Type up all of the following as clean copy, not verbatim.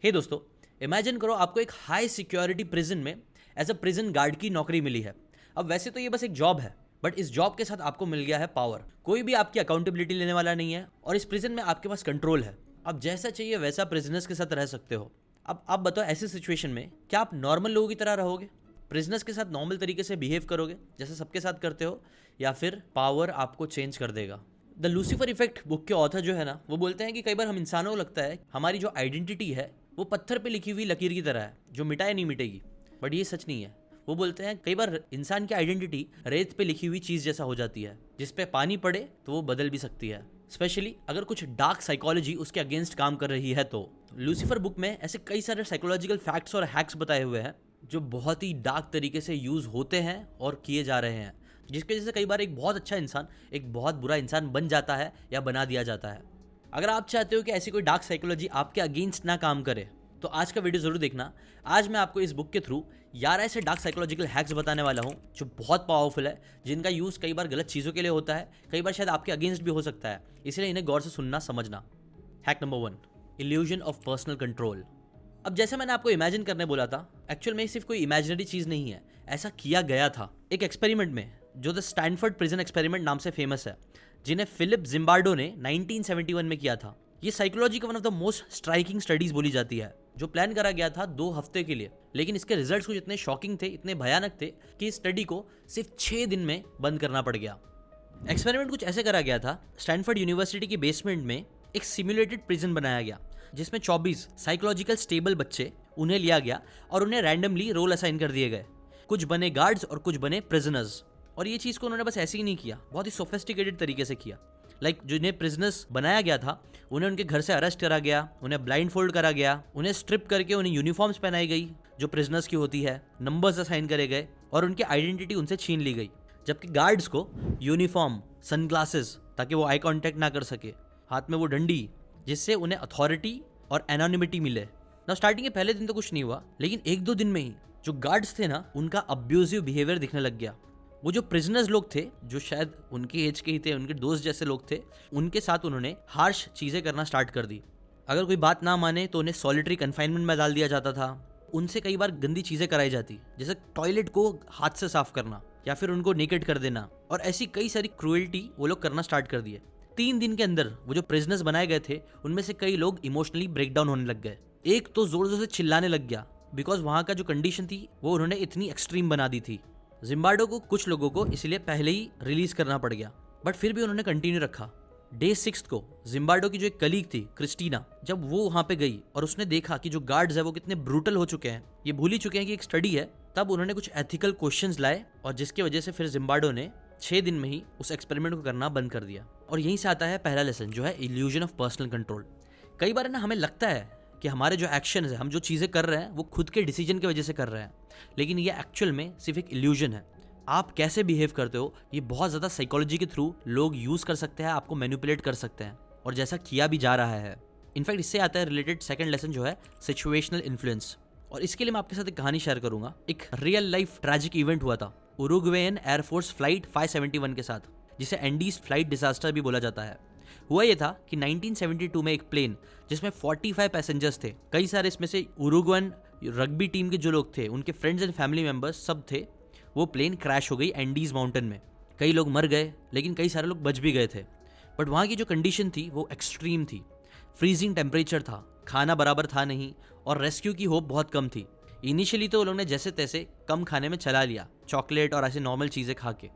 हे दोस्तों, इमेजिन करो आपको एक हाई सिक्योरिटी प्रिजन में एज अ प्रिजन गार्ड की नौकरी मिली है। अब वैसे तो ये बस एक जॉब है, बट इस जॉब के साथ आपको मिल गया है पावर। कोई भी आपकी अकाउंटेबिलिटी लेने वाला नहीं है और इस प्रिजन में आपके पास कंट्रोल है। आप जैसा चाहिए वैसा प्रिजनर्स के साथ रह सकते हो। अब आप बताओ, ऐसी सिचुएशन में क्या आप नॉर्मल लोगों की तरह रहोगे, प्रिजनर्स के साथ नॉर्मल तरीके से बिहेव करोगे जैसे सबके साथ करते हो, या फिर पावर आपको चेंज कर देगा? द लूसीफर इफेक्ट बुक के ऑथर जो है ना, वो बोलते हैं कि कई बार हम इंसानों को लगता है हमारी जो आइडेंटिटी है वो पत्थर पे लिखी हुई लकीर की तरह है जो मिटाए नहीं मिटेगी, बट ये सच नहीं है। वो बोलते हैं कई बार इंसान की आइडेंटिटी रेत पे लिखी हुई चीज जैसा हो जाती है, जिस पे पानी पड़े तो वो बदल भी सकती है, स्पेशली अगर कुछ डार्क साइकोलॉजी उसके अगेंस्ट काम कर रही है तो। लूसीफर बुक में ऐसे कई सारे साइकोलॉजिकल फैक्ट्स और हैक्स बताए हुए हैं जो बहुत ही डार्क तरीके से यूज होते हैं और किए जा रहे हैं, जिसकी वजह से कई बार एक बहुत अच्छा इंसान एक बहुत बुरा इंसान बन जाता है या बना दिया जाता है। अगर आप चाहते हो कि ऐसी कोई डार्क साइकोलॉजी आपके अगेंस्ट ना काम करे तो आज का वीडियो जरूर देखना। आज मैं आपको इस बुक के थ्रू 11 ऐसे डार्क साइकोलॉजिकल हैक्स बताने वाला हूं जो बहुत पावरफुल है, जिनका यूज कई बार गलत चीजों के लिए होता है, कई बार शायद आपके अगेंस्ट भी हो सकता है, इसलिए इन्हें गौर से सुनना समझना। Hack number 1, illusion of personal control. अब जैसे मैंने आपको इमेजिन करने बोला था, एक्चुअल में सिर्फ कोई इमेजिनरी चीज नहीं है, ऐसा किया गया था एक एक्सपेरिमेंट में जो द स्टैनफोर्ड प्रिजन एक्सपेरिमेंट नाम से फेमस है, जिन्हें फिलिप जिम्बार्डो ने 1971 में किया था। ये साइकोलॉजी का one of the most striking studies बोली जाती है, जो प्लान करा गया था 2 हफ्ते के लिए, लेकिन इसके रिजल्ट्स कुछ इतने शॉकिंग थे, इतने भयानक थे कि इस स्टडी को सिर्फ 6 दिन में बंद करना पड़ गया। एक्सपेरिमेंट कुछ ऐसे करा गया था, स्टैनफोर्ड यूनिवर्सिटी के बेसमेंट में एक सिमुलेटेड प्रिजन बनाया गया जिसमें 24 साइकोलॉजिकल स्टेबल बच्चे उन्हें लिया गया और उन्हें रैंडमली रोल असाइन कर दिए गए। कुछ बने गार्ड्स और कुछ बने प्रिजनर्स। और ये चीज़ को उन्होंने बस ऐसे ही नहीं किया, बहुत ही सोफिस्टिकेटेड तरीके से किया। जिन्हें प्रिजनर्स बनाया गया था उन्हें उनके घर से अरेस्ट करा गया, उन्हें ब्लाइंड फोल्ड करा गया, उन्हें स्ट्रिप करके उन्हें यूनिफॉर्म्स पहनाई गई जो प्रिजनर्स की होती है, नंबर्स असाइन करे गए और उनकी आइडेंटिटी उनसे छीन ली गई। जबकि गार्ड्स को यूनिफॉर्म, सनग्लासेस ताकि वो आई कांटेक्ट ना कर सके, हाथ में वो डंडी जिससे उन्हें अथॉरिटी और एनोनिमिटी मिले ना। स्टार्टिंग के पहले दिन तो कुछ नहीं हुआ, लेकिन 1-2 दिन में ही जो गार्ड्स थे ना, उनका अब्यूजिव बिहेवियर दिखने लग गया। वो जो प्रिजनर्स लोग थे, जो शायद उनके एज के ही थे, उनके दोस्त जैसे लोग थे, उनके साथ उन्होंने हार्श चीजें करना स्टार्ट कर दी। अगर कोई बात ना माने तो उन्हें सॉलिटरी कन्फाइनमेंट में डाल दिया जाता था। उनसे कई बार गंदी चीजें कराई जाती, जैसे टॉयलेट को हाथ से साफ करना या फिर उनको नेकेड कर देना, और ऐसी कई सारी क्रूएल्टी वो लोग करना स्टार्ट कर दिए। 3 दिन के अंदर वो जो प्रिजनर्स बनाए गए थे उनमें से कई लोग इमोशनली ब्रेकडाउन होने लग गए। एक तो जोर जोर से चिल्लाने लग गया, बिकॉज वहां का जो कंडीशन थी वो उन्होंने इतनी एक्सट्रीम बना दी थी। जिम्बार्डो को कुछ लोगों को इसलिए पहले ही रिलीज करना पड़ गया, बट फिर भी उन्होंने कंटिन्यू रखा। डे 6 को जिम्बार्डो की जो एक कलीग थी क्रिस्टीना, जब वो वहां पे गई और उसने देखा कि जो गार्ड्स है वो कितने ब्रूटल हो चुके हैं, ये भूल ही चुके हैं कि एक स्टडी है, तब उन्होंने कुछ एथिकल क्वेश्चंस लाए और जिसकी वजह से फिर जिम्बार्डो ने 6 दिन में ही उस एक्सपेरिमेंट को करना बंद कर दिया। और यहीं से आता है पहला लेसन, जो है इल्यूजन ऑफ पर्सनल कंट्रोल। कई बार ना हमें लगता है कि हमारे जो एक्शंस है, हम जो चीजें कर रहे हैं वो खुद के डिसीजन की वजह से कर रहे हैं, लेकिन ये एक्चुअल में सिर्फ एक इल्यूजन है। आप कैसे बिहेव करते हो ये बहुत ज्यादा साइकोलॉजी के थ्रू लोग यूज कर सकते हैं, आपको मैनिपुलेट कर सकते हैं, और जैसा किया भी जा रहा है। इनफैक्ट इससे आता है रिलेटेड सेकंड लेसन, जो है सिचुएशनल इन्फ्लुएंस। और इसके लिए मैं आपके साथ एक कहानी शेयर करूंगा। एक रियल लाइफ ट्रैजिक इवेंट हुआ था उरुग्वेयन एयरफोर्स फ्लाइट 571 के साथ, जिसे एंडीज फ्लाइट डिजास्टर भी बोला जाता है। हुआ ये था कि 1972 में एक प्लेन जिसमें 45 पैसेंजर्स थे, कई सारे इसमें से उरुग्वेयन रग्बी टीम के जो लोग थे, उनके फ्रेंड्स एंड फैमिली मेंबर्स सब थे। वो प्लेन क्रैश हो गई एंडीज माउंटेन में। कई लोग मर गए, लेकिन कई सारे लोग बच भी गए थे। बट वहाँ की जो कंडीशन थी वो एक्सट्रीम थी। फ्रीजिंग टेम्परेचर था, खाना बराबर था नहीं, और रेस्क्यू की होप बहुत कम थी। इनिशियली तो लोगों ने जैसे तैसे कम खाने में चला लिया, चॉकलेट और ऐसे नॉर्मल चीज़ें खा के,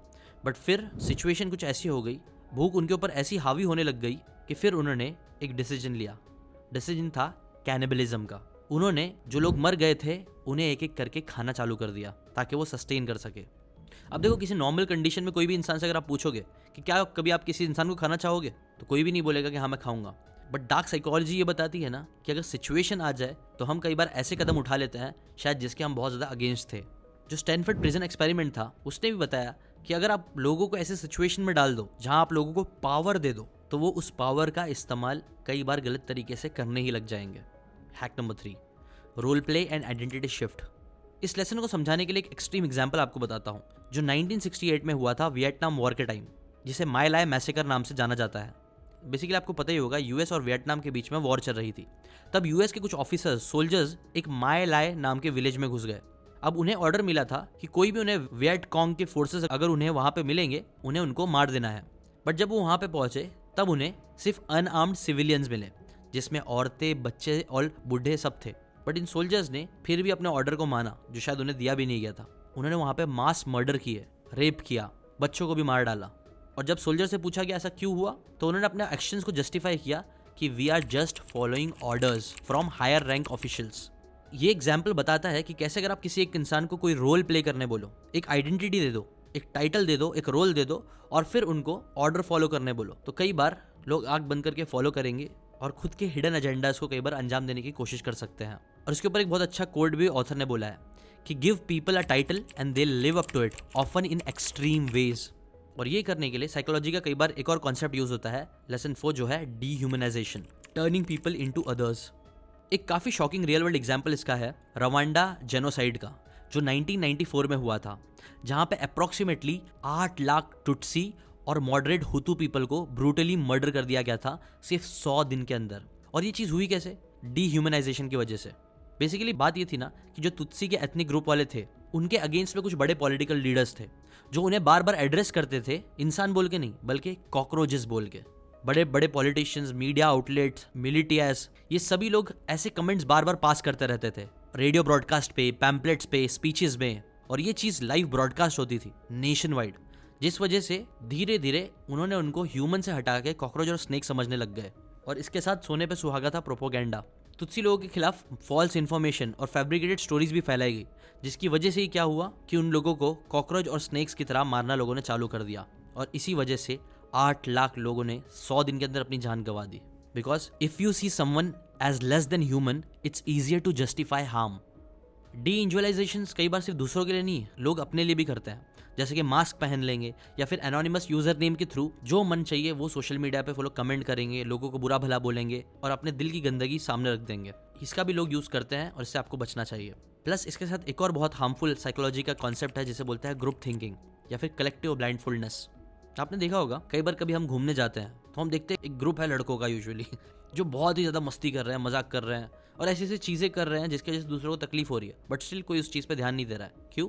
बट फिर सिचुएशन कुछ ऐसी हो गई, भूख उनके ऊपर ऐसी हावी होने लग गई कि फिर उन्होंने एक डिसीजन लिया। डिसीजन था कैनिबलिज्म का। उन्होंने जो लोग मर गए थे उन्हें एक एक करके खाना चालू कर दिया ताकि वो सस्टेन कर सके। अब देखो, किसी नॉर्मल कंडीशन में कोई भी इंसान से अगर आप पूछोगे कि क्या कभी आप किसी इंसान को खाना चाहोगे, तो कोई भी नहीं बोलेगा कि हाँ मैं खाऊंगा। बट डार्क साइकोलॉजी ये बताती है ना कि अगर सिचुएशन आ जाए तो हम कई बार ऐसे कदम उठा लेते हैं शायद जिसके हम बहुत ज़्यादा अगेंस्ट थे। जो स्टैनफोर्ड प्रिजन एक्सपेरिमेंट था उसने भी बताया कि अगर आप लोगों को ऐसे सिचुएशन में डाल दो जहां आप लोगों को पावर दे दो, तो वो उस पावर का इस्तेमाल कई बार गलत तरीके से करने ही लग जाएंगे। Hack number 3, role play and identity shift. इस लेसन को समझाने के लिए एक एक्सट्रीम एग्जाम्पल आपको बताता हूँ, जो 1968 में हुआ था वियतनाम वॉर के टाइम, जिसे माय लाय मैसेकर नाम से जाना जाता है। बेसिकली आपको पता ही होगा यूएस और वियतनाम के बीच में वॉर चल रही थी। तब यूएस के कुछ ऑफिसर्स सोल्जर्स एक माय लाय नाम के विलेज में घुस गए। अब उन्हें ऑर्डर मिला था कि कोई भी उन्हें वियट कॉन्ग के फोर्सेस अगर उन्हें वहां पे मिलेंगे उन्हें उनको मार देना है। बट जब वो वहां पे पहुंचे तब उन्हें सिर्फ अनआर्म्ड सिविलियंस मिले, जिसमें औरतें, बच्चे और बूढ़े सब थे। बट इन सोल्जर्स ने फिर भी अपने ऑर्डर को माना, जो शायद उन्हें दिया भी नहीं गया था। उन्होंने वहां पे मास मर्डर किए, रेप किया, बच्चों को भी मार डाला। और जब सोल्जर से पूछा कि ऐसा क्यों हुआ, तो उन्होंने अपने एक्शंस को जस्टिफाई किया कि we are just following orders from higher rank officials. ये एग्जाम्पल बताता है कि कैसे अगर आप किसी एक इंसान को कोई रोल प्ले करने बोलो, एक आइडेंटिटी दे दो, एक टाइटल दे दो, एक रोल दे दो और फिर उनको ऑर्डर फॉलो करने बोलो, तो कई बार लोग आंख बंद करके फॉलो करेंगे और खुद के हिडन एजेंडास को कई बार अंजाम देने की कोशिश कर सकते हैं। और इसके ऊपर एक बहुत अच्छा कोड भी ऑथर ने बोला है कि give people a title and they live up to it often in extreme ways. और ये करने के लिए साइकोलॉजी का कई बार एक और कॉन्सेप्ट यूज होता है, लेसन 4, जो है dehumanisation, turning people into others. एक काफी शॉकिंग रियल वर्ल्ड एग्जांपल इसका है रवांडा जेनोसाइड का, जो 1994 में हुआ था, जहां पे अप्रोक्सीमेटली 8 लाख टुट्सी और मॉडरेट हुतू पीपल को ब्रूटली मर्डर कर दिया गया था सिर्फ 100 दिन के अंदर। और ये चीज हुई कैसे? डीह्यूमनाइजेशन की वजह से। बेसिकली बात ये थी ना कि जो तुत्सी के एथनिक ग्रुप वाले थे, उनके अगेंस्ट में कुछ बड़े पॉलिटिकल लीडर्स थे जो उन्हें बार बार एड्रेस करते थे, इंसान बोल के नहीं बल्कि कॉकरोचेस बोल के। बड़े बड़े पॉलिटिशियंस, मीडिया आउटलेट्स, मिलिटियास, ये सभी लोग ऐसे कमेंट्स बार बार पास करते रहते थे, रेडियो ब्रॉडकास्ट पे, पैम्पलेट्स पे, स्पीचेस में। और ये चीज लाइव ब्रॉडकास्ट होती थी नेशन वाइड, जिस वजह से धीरे धीरे उन्होंने उनको ह्यूमन से हटा के कॉकरोच और स्नेक समझने लग गए। और इसके साथ सोने पे सुहागा था प्रोपोगेंडा। तुत्सी लोगों के खिलाफ फॉल्स इन्फॉर्मेशन और फैब्रिकेटेड स्टोरीज भी फैलाई गई, जिसकी वजह से ही क्या हुआ कि उन लोगों को कॉकरोच और स्नेक्स की तरह मारना लोगों ने चालू कर दिया। और इसी वजह से 8 लाख लोगों ने 100 दिन के अंदर अपनी जान गंवा दी। Because if you see someone as less than human, it's easier to justify harm. Deindividualization कई बार सिर्फ दूसरों के लिए नहीं, लोग अपने लिए भी करते हैं। जैसे कि मास्क पहन लेंगे या फिर एनोनिमस यूजर नेम के थ्रू जो मन चाहिए वो सोशल मीडिया पे फॉलो कमेंट करेंगे, लोगों को बुरा भला बोलेंगे और अपने दिल की गंदगी सामने रख देंगे। इसका भी लोग यूज करते हैं और इससे आपको बचना चाहिए। प्लस इसके साथ एक और बहुत हार्मफुल साइकोलॉजी का कॉन्सेप्ट है जिसे बोलते हैं ग्रुप थिंकिंग या फिर कलेक्टिव ब्लाइंडफुलनेस। आपने देखा होगा कई बार कभी हम घूमने जाते हैं तो हम देखते हैं एक ग्रुप है लड़कों का यूजुअली जो बहुत ही ज्यादा मस्ती कर रहे हैं, मजाक कर रहे हैं और ऐसी ऐसी चीजें कर रहे हैं जिसकी वजह से दूसरों को तकलीफ हो रही है, बट स्टिल कोई उस चीज पे ध्यान नहीं दे रहा है। क्यों?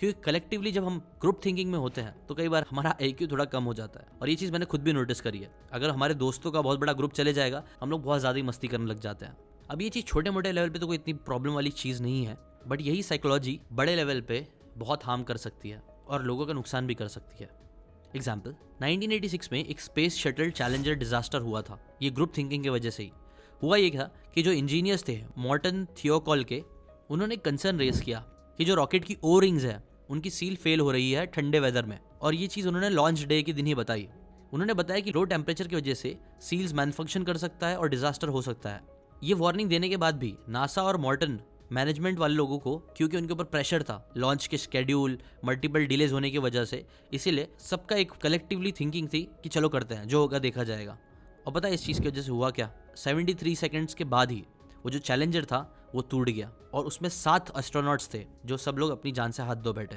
क्योंकि कलेक्टिवली जब हम ग्रुप थिंकिंग में होते हैं तो कई बार हमारा IQ थोड़ा कम हो जाता है। और ये चीज़ मैंने खुद भी नोटिस करी है। अगर हमारे दोस्तों का बहुत बड़ा ग्रुप चले जाएगा, हम लोग बहुत ज़्यादा ही मस्ती करने लग जाते हैं। अब ये चीज़ छोटे मोटे लेवल पे तो कोई इतनी प्रॉब्लम वाली चीज़ नहीं है, बट यही साइकोलॉजी बड़े लेवल पे बहुत हार्म कर सकती है और लोगों का नुकसान भी कर सकती है। एग्जाम्पल, 1986 में एक स्पेस शटल चैलेंजर डिजास्टर हुआ था। ये ग्रुप थिंकिंग की वजह से ही हुआ। ये था कि जो इंजीनियर्स थे मॉर्टन थियोकॉल के, उन्होंने कंसर्न रेज किया कि जो रॉकेट की ओ रिंग्स है उनकी सील फेल हो रही है ठंडे वेदर में। और ये चीज़ उन्होंने लॉन्च डे के दिन ही बताई। उन्होंने बताया कि लो टेम्परेचर की वजह से सील्स मैन्युफंक्शन कर सकता है और डिजास्टर हो सकता है। ये वार्निंग देने के बाद भी नासा और मॉर्टन मैनेजमेंट वाले लोगों को, क्योंकि उनके ऊपर प्रेशर था लॉन्च के शेड्यूल, मल्टीपल डिलेज होने की वजह से, इसीलिए सबका एक कलेक्टिवली थिंकिंग थी कि चलो करते हैं, जो होगा देखा जाएगा। और पता है इस चीज़ की वजह से हुआ क्या? 73 सेकेंड्स के बाद ही वो जो चैलेंजर था वो टूट गया और उसमें 7 एस्ट्रोनॉट्स थे जो सब लोग अपनी जान से हाथ धो बैठे।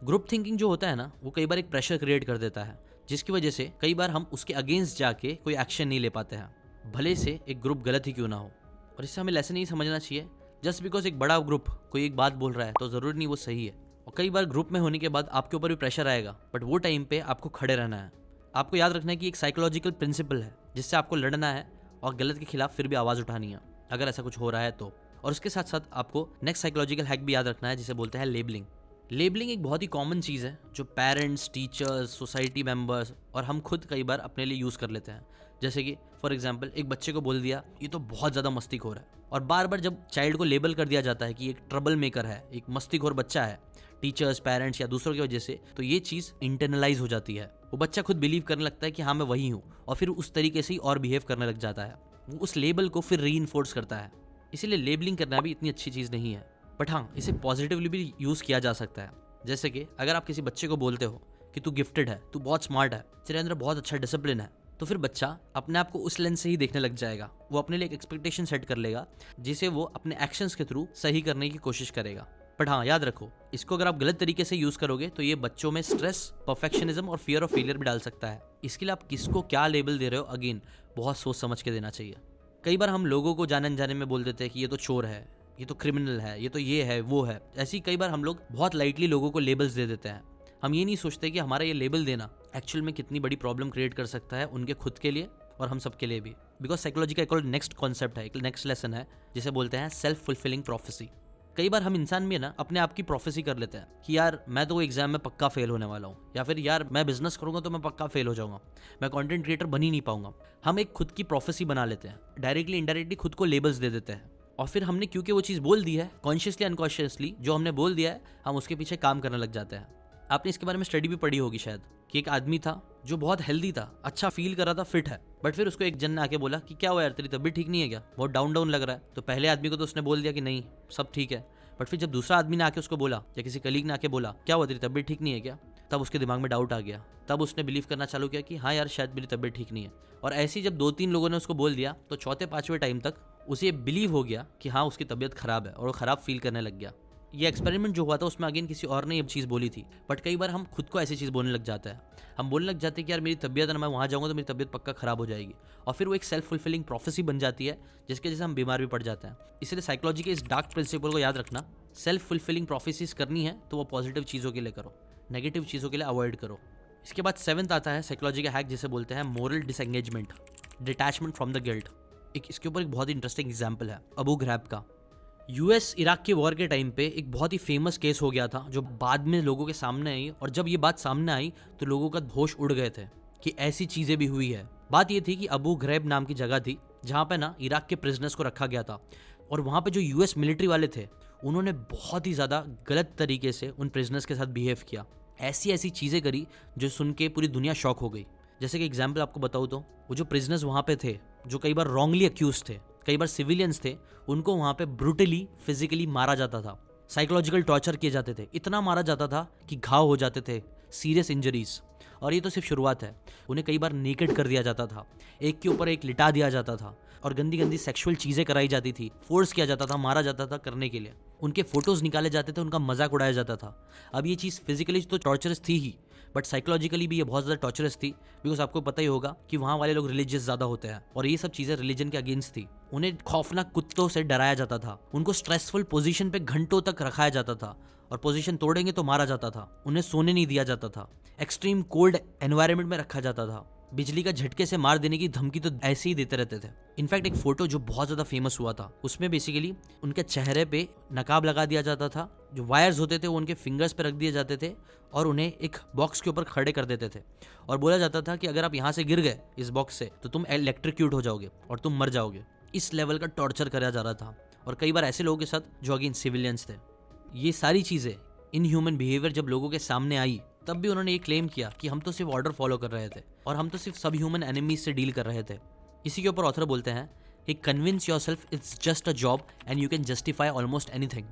ग्रुप थिंकिंग जो होता है ना, वो कई बार एक प्रेशर क्रिएट कर देता है, जिसकी वजह से कई बार हम उसके अगेंस्ट जाके कोई एक्शन नहीं ले पाते हैं, भले से एक ग्रुप गलत ही क्यों ना हो। और इससे हमें लेसन नहीं समझना चाहिए जस्ट बिकॉज एक बड़ा ग्रुप कोई एक बात बोल रहा है तो ज़रूरी नहीं वो सही है। और कई बार ग्रुप में होने के बाद आपके ऊपर भी प्रेशर आएगा, बट वो टाइम पे आपको खड़े रहना है। आपको याद रखना है कि एक साइकोलॉजिकल प्रिंसिपल है जिससे आपको लड़ना है और गलत के खिलाफ फिर भी आवाज़ उठानी है अगर ऐसा कुछ हो रहा है तो। और उसके साथ साथ आपको नेक्स्ट साइकोलॉजिकल हैक भी याद रखना है जिसे बोलते हैं लेबलिंग। लेबलिंग एक बहुत ही कॉमन चीज़ है जो पेरेंट्स, टीचर्स, सोसाइटी मेंबर्स और हम खुद कई बार अपने लिए यूज़ कर लेते हैं। जैसे कि फॉर एग्जांपल एक बच्चे को बोल दिया ये तो बहुत ज़्यादा मस्तीखोर है, और बार बार जब चाइल्ड को लेबल कर दिया जाता है कि एक ट्रबल मेकर है, एक मस्तीखोर बच्चा है, टीचर्स, पेरेंट्स या दूसरों की वजह से, तो ये चीज़ इंटरनलाइज हो जाती है। वो बच्चा खुद बिलीव करने लगता है कि हाँ मैं वही हूँ, और फिर उस तरीके से ही और बिहेव करने लग जाता है। वो उस लेबल को फिर रीइंफोर्स करता है। इसीलिए लेबलिंग करना भी इतनी अच्छी चीज़ नहीं है, बट हाँ इसे पॉजिटिवली भी यूज़ किया जा सकता है। जैसे कि अगर आप किसी बच्चे को बोलते हो कि तू गिफ्टेड है, तू बहुत स्मार्ट है, तेरे अंदर बहुत अच्छा डिसिप्लिन है, तो फिर बच्चा अपने आप को उस लेंस से ही देखने लग जाएगा। वो अपने लिए एक एक्सपेक्टेशन सेट कर लेगा जिसे वो अपने एक्शंस के थ्रू सही करने की कोशिश करेगा। बट हाँ याद रखो, इसको अगर आप गलत तरीके से यूज करोगे तो ये बच्चों में स्ट्रेस, परफेक्शनिज्म और फियर ऑफ फेलियर भी डाल सकता है। इसके लिए आप किसको क्या लेबल दे रहे हो, अगेन बहुत सोच समझ के देना चाहिए। कई बार हम लोगों को जाने अनजाने में बोल देते हैं कि ये तो चोर है, ये तो क्रिमिनल है, ये तो ये है वो है। ऐसे ही कई बार हम लोग बहुत लाइटली लोगों को लेबल्स दे देते हैं। हम ये नहीं सोचते कि हमारा ये लेबल देना एक्चुअल में कितनी बड़ी प्रॉब्लम क्रिएट कर सकता है उनके खुद के लिए और हम सबके लिए भी। बिकॉज साइकोलॉजी का एक और नेक्स्ट कॉन्सेप्ट है, एक नेक्स्ट लेसन है जिसे बोलते हैं सेल्फ फुलफिलिंग प्रोफेसी। कई बार हम इंसान भी ना अपने आप की प्रोफेसी कर लेते हैं कि यार मैं तो एग्जाम में पक्का फेल होने वाला हूँ, या फिर यार मैं बिजनेस करूंगा तो मैं पक्का फेल हो जाऊंगा, मैं कंटेंट क्रिएटर बन ही नहीं पाऊंगा। हम एक खुद की प्रोफेसी बना लेते हैं, डायरेक्टली इनडायरेक्टली खुद को लेबल्स दे देते हैं। और फिर हमने क्योंकि वो चीज़ बोल दी है, कॉन्शियसली अनकॉन्शियसली जो हमने बोल दिया है, हम उसके पीछे काम करने लग जाते हैं। आपने इसके बारे में स्टडी भी पढ़ी होगी शायद, कि एक आदमी था जो बहुत हेल्दी था, अच्छा फील कर रहा था, फिट है, बट फिर उसको एक जन ने आके बोला कि क्या हुआ यार, तेरी तबीयत ठीक नहीं है क्या, बहुत डाउन डाउन लग रहा है। तो पहले आदमी को तो उसने बोल दिया कि नहीं सब ठीक है, बट फिर जब दूसरा आदमी ने आके उसको बोला या किसी कलीग ने आके बोला क्या हुआ तेरी तबीयत ठीक नहीं है क्या, तब उसके दिमाग में डाउट आ गया। तब उसने बिलीव करना चालू किया कि हाँ यार शायद मेरी तबीयत ठीक नहीं है। और ऐसे ही जब 2-3 लोगों ने उसको बोल दिया तो चौथे पांचवें टाइम तक उसे ये बिलीव हो गया कि हाँ उसकी तबीयत खराब है और वो खराब फील करने लग गया। ये एक्सपेरिमेंट जो हुआ था उसमें अगेन किसी और ने ये चीज़ बोली थी, बट कई बार हम खुद को ऐसी चीज़ बोलने लग जाते हैं। हम बोलने लग जाते हैं कि यार मेरी तबीयत है ना, मैं वहाँ जाऊँगा तो मेरी तबीयत पक्का खराब हो जाएगी, और फिर वो एक सेल्फ फुलफिलिंग प्रोफेसी बन जाती है जिसके जैसे हम बीमार भी पड़ जाते हैं। इसलिए साइकोलॉजी के इस डार्क प्रिंसिपल को याद रखना, सेल्फ फुलफिलिंग प्रोफेसीज करनी है तो वो पॉजिटिव चीज़ों के लिए करो, नेगेटिव चीज़ों के लिए अवॉइड करो। इसके बाद 7th आता है साइकोलॉजी का हैक जिसे बोलते हैं moral disengagement, detachment from the guilt. इसके ऊपर एक बहुत ही इंटरेस्टिंग एग्जाम्पल है अबू घरैब का। यूएस इराक के वॉर के टाइम पे एक बहुत ही फेमस केस हो गया था जो बाद में लोगों के सामने आई, और जब ये बात सामने आई तो लोगों का होश उड़ गए थे कि ऐसी चीज़ें भी हुई है। बात ये थी कि अबू घरैब नाम की जगह थी जहाँ पे ना इराक के प्रिजनर्स को रखा गया था, और वहाँ पे जो यूएस मिलिट्री वाले थे उन्होंने बहुत ही ज़्यादा गलत तरीके से उन प्रिजनर्स के साथ बिहेव किया। ऐसी ऐसी चीज़ें करी जो सुन के पूरी दुनिया शॉक हो गई। जैसे कि एग्जाम्पल आपको बताऊँ तो वो जो प्रिजनर्स वहाँ पे थे जो कई बार रॉन्गली अक्यूज थे, कई बार सिविलियंस थे, उनको वहाँ पे ब्रूटली फिजिकली मारा जाता था, साइकोलॉजिकल टॉर्चर किए जाते थे, इतना मारा जाता था कि घाव हो जाते थे, सीरियस इंजरीज। और ये तो सिर्फ शुरुआत है, उन्हें कई बार नेकेड कर दिया जाता था, एक के ऊपर एक लिटा दिया जाता था, और गंदी गंदी सेक्सुअल चीज़ें कराई जाती थी, फोर्स किया जाता था, मारा जाता था करने के लिए। उनके फोटोज़ निकाले जाते थे, उनका मजाक उड़ाया जाता था। अब ये चीज़ फिजिकली तो टॉर्चरस थी ही, बट साइकोलॉजिकली भी ये बहुत ज़्यादा टॉर्चरस थी, बिकॉज आपको पता ही होगा कि वहाँ वाले लोग रिलीजियस ज़्यादा होते हैं, और ये सब चीज़ें रिलीजन के अगेंस्ट थी। उन्हें खौफनाक कुत्तों से डराया जाता था, उनको स्ट्रेसफुल पोजीशन पे घंटों तक रखाया जाता था, और पोजीशन तोड़ेंगे तो मारा जाता था, उन्हें सोने नहीं दिया जाता था, एक्सट्रीम कोल्ड एनवायरनमेंट में रखा जाता था, बिजली का झटके से मार देने की धमकी तो ऐसे ही देते रहते थे। इनफैक्ट एक फोटो जो बहुत ज़्यादा फेमस हुआ था उसमें बेसिकली उनके चेहरे पे नकाब लगा दिया जाता था, जो वायर्स होते थे वो उनके फिंगर्स पे रख दिए जाते थे, और उन्हें एक बॉक्स के ऊपर खड़े कर देते थे, और बोला जाता था कि अगर आप यहाँ से गिर गए इस बॉक्स से तो तुम इलेक्ट्रिक्यूट हो जाओगे और तुम मर जाओगे। इस लेवल का टॉर्चर करा जा रहा था, और कई बार ऐसे लोगों के साथ जो अगेन सिविलियंस थे। ये सारी चीज़ें इन ह्यूमन बिहेवियर जब लोगों के सामने आई तब भी उन्होंने ये क्लेम किया कि हम तो सिर्फ ऑर्डर फॉलो कर रहे थे और हम तो सिर्फ सब ह्यूमन एनिमीज से डील कर रहे थे। इसी के ऊपर ऑथर बोलते हैं कि convince yourself it's just a job and you can justify almost anything.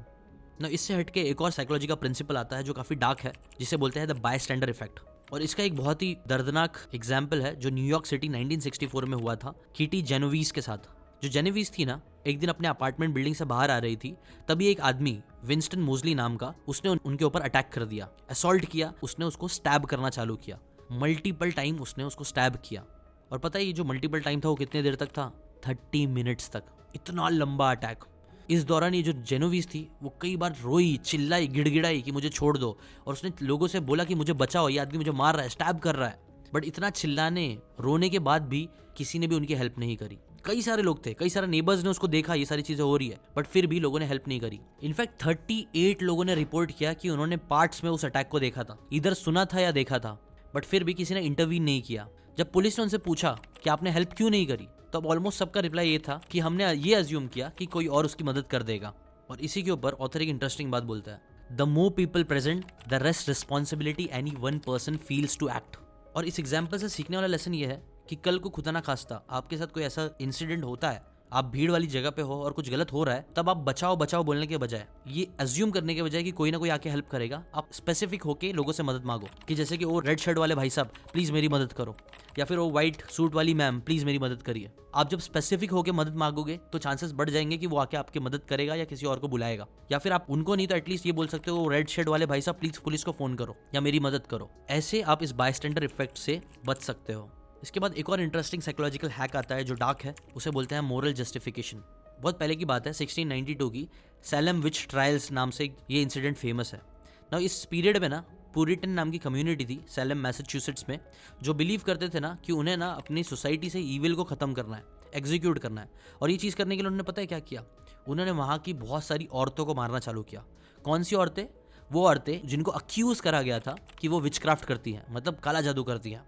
ना इससे हटके एक और साइकोलॉजी का प्रिंसिपल आता है जो काफ़ी डार्क है, जिसे बोलते हैं द बायस्टैंडर इफेक्ट। और इसका एक बहुत ही दर्दनाक एग्जाम्पल है जो न्यूयॉर्क सिटी 1964 में हुआ था किटी जेनोवीज के साथ। जो जेनेवीज थी ना, एक दिन अपने अपार्टमेंट बिल्डिंग से बाहर आ रही थी, तभी एक आदमी विंस्टन मोजली नाम का, उसने उनके ऊपर अटैक कर दिया, असॉल्ट किया, उसने उसको स्टैब करना चालू किया, मल्टीपल टाइम उसने उसको स्टैब किया। और पता है ये जो मल्टीपल टाइम था वो कितने देर तक था? 30 मिनट्स तक, इतना लंबा अटैक। इस दौरान ये जो जेनोवीज थी वो कई बार रोई, चिल्लाई, गिड़गिड़ाई कि मुझे छोड़ दो, और उसने लोगों से बोला कि मुझे बचाओ, ये आदमी मुझे मार रहा है, स्टैब कर रहा है। बट इतना चिल्लाने रोने के बाद भी किसी ने भी उनकी हेल्प नहीं करी। कई सारे लोग थे, कई सारे नेबर्स ने उसको देखा ये सारी चीजें हो रही है, बट फिर भी लोगों ने हेल्प नहीं करी। इनफैक्ट 38 लोगों ने रिपोर्ट किया कि उन्होंने पार्ट्स में उस अटैक को देखा था, इधर सुना था या देखा था, बट फिर भी किसी ने इंटरवीन नहीं किया। जब पुलिस ने उनसे पूछा कि आपने हेल्प क्यों नहीं करी, तो अब ऑलमोस्ट सबका रिप्लाई ये था कि हमने ये अज्यूम किया कि कोई और उसकी मदद कर देगा। और इसी के ऊपर ऑथर एक इंटरेस्टिंग बात बोलता है, the more people present the rest responsibility any one person feels to act. और इस एग्जाम्पल से सीखने वाला लेसन ये है कि कल को खुदा ना खास्ता आपके साथ कोई ऐसा इंसिडेंट होता है आप भीड़ वाली जगह पे हो और कुछ गलत हो रहा है, तब आप बचाओ बचाओ बोलने के बजाय, ये अज्यूम करने के बजाय कि कोई ना कोई आके हेल्प करेगा, आप स्पेसिफिक होके लोगों से मदद मांगो कि जैसे कि वो रेड शर्ट वाले भाई साहब प्लीज मेरी मदद करो, या फिर वो व्हाइट सूट वाली मैम प्लीज मेरी मदद करिए। आप जब स्पेसिफिक होके मदद मांगोगे तो चांसेस बढ़ जाएंगे कि वो आके आपकी मदद करेगा या किसी और को बुलाएगा, या फिर आप उनको नहीं तो एटलीस्ट ये बोल सकते हो रेड शर्ट वाले भाई साहब प्लीज पुलिस को फोन करो या मेरी मदद करो। ऐसे आप इस बायस्टैंडर इफेक्ट से बच सकते हो। इसके बाद एक और इंटरेस्टिंग साइकोलॉजिकल हैक आता है जो डार्क है, उसे बोलते हैं मोरल जस्टिफिकेशन। बहुत पहले की बात है, 1692 की सैलम विच ट्रायल्स नाम से ये इंसिडेंट फेमस है ना। इस पीरियड में ना पुरिटन नाम की कम्युनिटी थी सैलम मैसाचुसेट्स में, जो बिलीव करते थे ना कि उन्हें ना अपनी सोसाइटी से ईविल को खत्म करना है, एग्जीक्यूट करना है। और ये चीज़ करने के लिए उन्होंने पता है क्या किया, उन्होंने वहाँ की बहुत सारी औरतों को मारना चालू किया। कौन सी औरतें? वो औरतें जिनको अक्यूज करा गया था कि वो विचक्राफ्ट करती हैं, मतलब काला जादू करती हैं।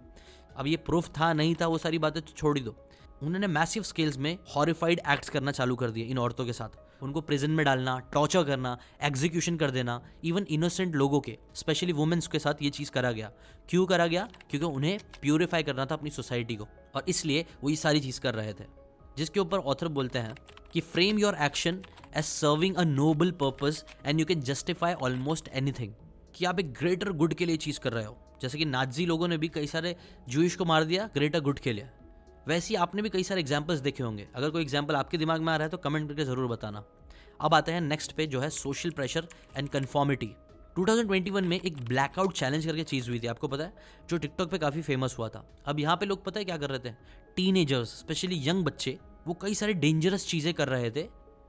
अब ये प्रूफ था नहीं था वो सारी बातें तो छोड़ ही दो, उन्होंने मैसिव स्केल्स में हॉरिफाइड एक्ट्स करना चालू कर दिए इन औरतों के साथ। उनको प्रिजन में डालना, टॉर्चर करना, एग्जीक्यूशन कर देना, इवन इनोसेंट लोगों के, स्पेशली वुमेन्स के साथ ये चीज़ करा गया। क्यों करा गया? क्योंकि उन्हें प्यूरिफाई करना था अपनी सोसाइटी को, और इसलिए वो ये सारी चीज़ कर रहे थे। जिसके ऊपर ऑथर बोलते हैं कि frame your action as serving a noble purpose and you can justify almost anything, कि आप एक ग्रेटर गुड के लिए चीज़ कर रहे हो। जैसे कि नाजी लोगों ने भी कई सारे जूइश को मार दिया ग्रेटर गुड के लिए, वैसे ही आपने भी कई सारे एग्जाम्पल्स देखे होंगे। अगर कोई एग्जाम्पल आपके दिमाग में आ रहा है तो कमेंट करके ज़रूर बताना। अब आते हैं नेक्स्ट पे जो है सोशल प्रेशर एंड कन्फॉर्मिटी। 2021 में एक ब्लैकआउट चैलेंज करके चीज़ हुई थी, आपको पता है, जो टिकटॉक पे काफ़ी फेमस हुआ था। अब यहाँ पे लोग पता है क्या कर रहे थे, टीनेजर्स स्पेशली यंग बच्चे, वो कई सारे डेंजरस चीज़ें कर रहे थे।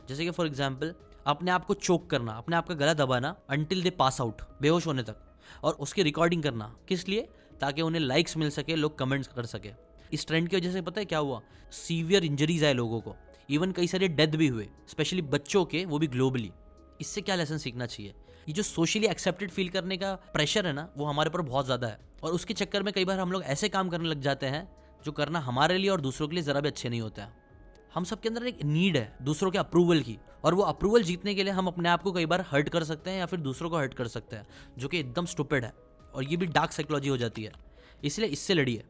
जैसे कि फॉर एग्जाम्पल अपने आप को चोक करना, अपने आप का गला दबाना अंटिल दे पास आउट, बेहोश होने तक, और उसकी रिकॉर्डिंग करना। किस लिए? ताकि उन्हें लाइक्स मिल सके, लोग कमेंट्स कर सके। इस ट्रेंड की वजह से पता है क्या हुआ, सीवियर इंजरीज आए लोगों को, इवन कई सारे डेथ भी हुए, स्पेशली बच्चों के, वो भी ग्लोबली। इससे क्या लेसन सीखना चाहिए? ये जो सोशली एक्सेप्टेड फील करने का प्रेशर है ना, वो हमारे ऊपर बहुत ज़्यादा है, और उसके चक्कर में कई बार हम लोग ऐसे काम करने लग जाते हैं जो करना हमारे लिए और दूसरों के लिए ज़रा भी अच्छे नहीं होता है। हम सबके अंदर एक नीड है दूसरों के अप्रूवल की, और वो अप्रूवल जीतने के लिए हम अपने आप को कई बार हर्ट कर सकते हैं या फिर दूसरों को हर्ट कर सकते हैं, जो कि एकदम स्टूपिड है, और ये भी डार्क साइकोलॉजी हो जाती है। इसलिए इससे लड़िए।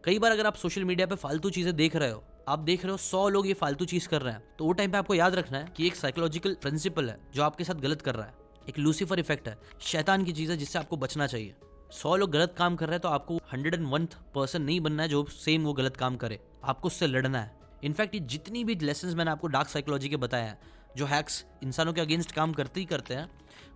कई बार अगर आप सोशल मीडिया पे फालतू चीज़ें देख रहे हो, आप देख रहे हो 100 लोग ये फालतू चीज़ कर रहे हैं, तो वो टाइम पे आपको याद रखना है कि एक साइकोलॉजिकल प्रिंसिपल है जो आपके साथ गलत कर रहा है, एक लूसीफर इफेक्ट है, शैतान की चीज़ है जिससे आपको बचना चाहिए। 100 लोग गलत काम कर रहे हैं तो आपको 101th पर्सन नहीं बनना है जो सेम वो गलत काम करे, आपको उससे लड़ना है। इनफैक्ट ये जितनी भी लेसन्स मैंने आपको डार्क साइकोलॉजी के बताया हैं, जो हैक्स इंसानों के अगेंस्ट काम करते ही करते हैं,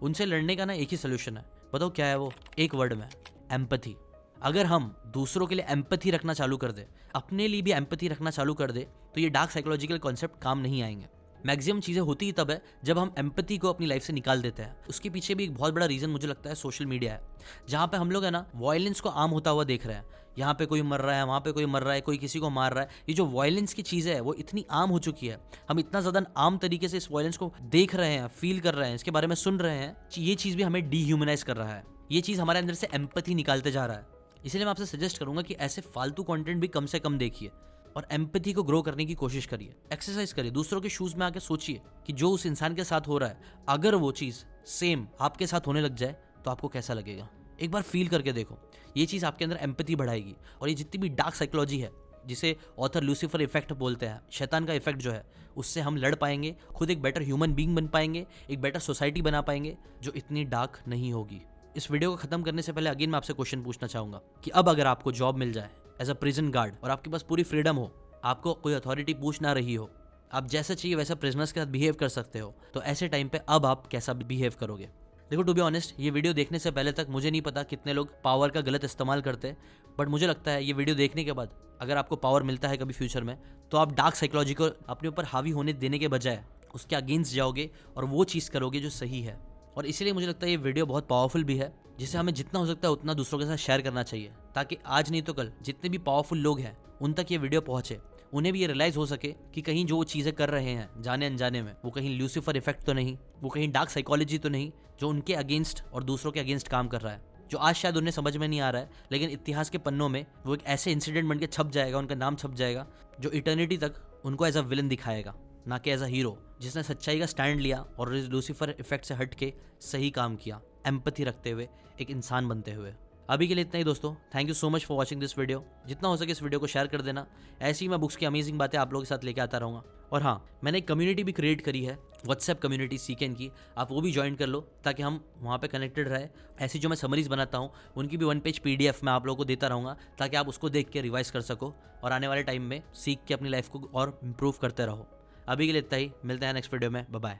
उनसे लड़ने का ना एक ही सोल्यूशन है। बताओ क्या है वो? एक वर्ड में, एम्पैथी। अगर हम दूसरों के लिए एम्पैथी रखना चालू कर दे, अपने लिए भी एम्पैथी रखना चालू कर दे, तो ये डार्क साइकोलॉजिकल कॉन्सेप्ट काम नहीं आएंगे। मैक्सिमम चीज़ें होती ही तब है जब हम एम्पैथी को अपनी लाइफ से निकाल देते हैं। उसके पीछे भी एक बहुत बड़ा रीज़न मुझे लगता है सोशल मीडिया है, जहाँ पे हम लोग है ना वायलेंस को आम होता हुआ देख रहे हैं। यहाँ पे कोई मर रहा है, वहाँ पे कोई मर रहा है, कोई किसी को मार रहा है। ये जो वायलेंस की चीज़ है वो इतनी आम हो चुकी है, हम इतना ज़्यादा आम तरीके से इस वायलेंस को देख रहे हैं, फील कर रहे हैं, इसके बारे में सुन रहे हैं, ये चीज़ भी हमें डीह्यूमनाइज कर रहा है। ये चीज़ हमारे अंदर से एम्पैथी निकालते जा रहा है। इसलिए मैं आपसे सजेस्ट करूंगा कि ऐसे फालतू कंटेंट भी कम से कम देखिए और एम्पैथी को ग्रो करने की कोशिश करिए, एक्सरसाइज करिए, दूसरों के शूज़ में आके सोचिए कि जो उस इंसान के साथ हो रहा है, अगर वो चीज़ सेम आपके साथ होने लग जाए तो आपको कैसा लगेगा। एक बार फील करके देखो, ये चीज़ आपके अंदर एम्पैथी बढ़ाएगी। और ये जितनी भी डार्क साइकोलॉजी है, जिसे ऑथर लूसीफर इफेक्ट बोलते हैं, शैतान का इफेक्ट जो है, उससे हम लड़ पाएंगे, खुद एक बेटर ह्यूमन बीइंग बन पाएंगे, एक बेटर सोसाइटी बना पाएंगे जो इतनी डार्क नहीं होगी। इस वीडियो को खत्म करने से पहले अगेन मैं आपसे क्वेश्चन पूछना चाहूंगा कि अब अगर आपको जॉब मिल जाए एज अ प्रिजन गार्ड और आपके पास पूरी फ्रीडम हो, आपको कोई अथॉरिटी पूछ ना रही हो, आप जैसा चाहिए वैसा प्रिजनर्स के साथ बिहेव कर सकते हो, तो ऐसे टाइम पे अब आप कैसा बिहेव करोगे? देखो, टू बी ऑनेस्ट, ये वीडियो देखने से पहले तक मुझे नहीं पता कितने लोग पावर का गलत इस्तेमाल करते हैं, बट मुझे लगता है ये वीडियो देखने के बाद अगर आपको पावर मिलता है कभी फ्यूचर में, तो आप डार्क साइकोलॉजी को अपने ऊपर हावी होने देने के बजाय उसके अगेंस्ट जाओगे और वो चीज़ करोगे जो सही है। और इसीलिए मुझे लगता है ये वीडियो बहुत पावरफुल भी है, जिसे हमें जितना हो सकता है उतना दूसरों के साथ शेयर करना चाहिए, ताकि आज नहीं तो कल जितने भी पावरफुल लोग हैं उन तक ये वीडियो पहुंचे, उन्हें भी ये रियलाइज़ हो सके कि कहीं जो वो चीज़ें कर रहे हैं जाने अनजाने में, वो कहीं लूसीफर इफेक्ट तो नहीं, वो कहीं डार्क साइकोलॉजी तो नहीं जो उनके अगेंस्ट और दूसरों के अगेंस्ट काम कर रहा है, जो आज शायद उन्हें समझ में नहीं आ रहा है, लेकिन इतिहास के पन्नों में वो एक ऐसे इंसिडेंट बन के छप जाएगा, उनका नाम छप जाएगा, जो इटर्निटी तक उनको एज अ विलन दिखाएगा, ना कि एज अ हीरो जिसने सच्चाई का स्टैंड लिया और लूसीफर इफेक्ट से हट के सही काम किया, एम्पैथी रखते हुए, एक इंसान बनते हुए। अभी के लिए इतना ही दोस्तों। Thank you so much for watching this video. जितना हो सके इस वीडियो को शेयर कर देना। ऐसी ही मैं बुक्स की अमेजिंग बातें आप लोगों के साथ लेके आता रहूँगा। और हाँ, मैंने एक कम्युनिटी भी क्रिएट करी है, व्हाट्सएप कम्युनिटी सीकेन की। आप वो भी ज्वाइन कर लो ताकि हम वहाँ पे कनेक्टेड रहे। ऐसी जो मैं समरीज बनाता हूँ उनकी भी 1 पेज PDF मैं आप लोगों को देता रहूँगा ताकि आप उसको देख के रिवाइज कर सको और आने वाले टाइम में सीख के अपनी लाइफ को और इम्प्रूव करते रहो। अभी के लिए इतना ही, मिलते हैं नेक्स्ट वीडियो में। Bye bye.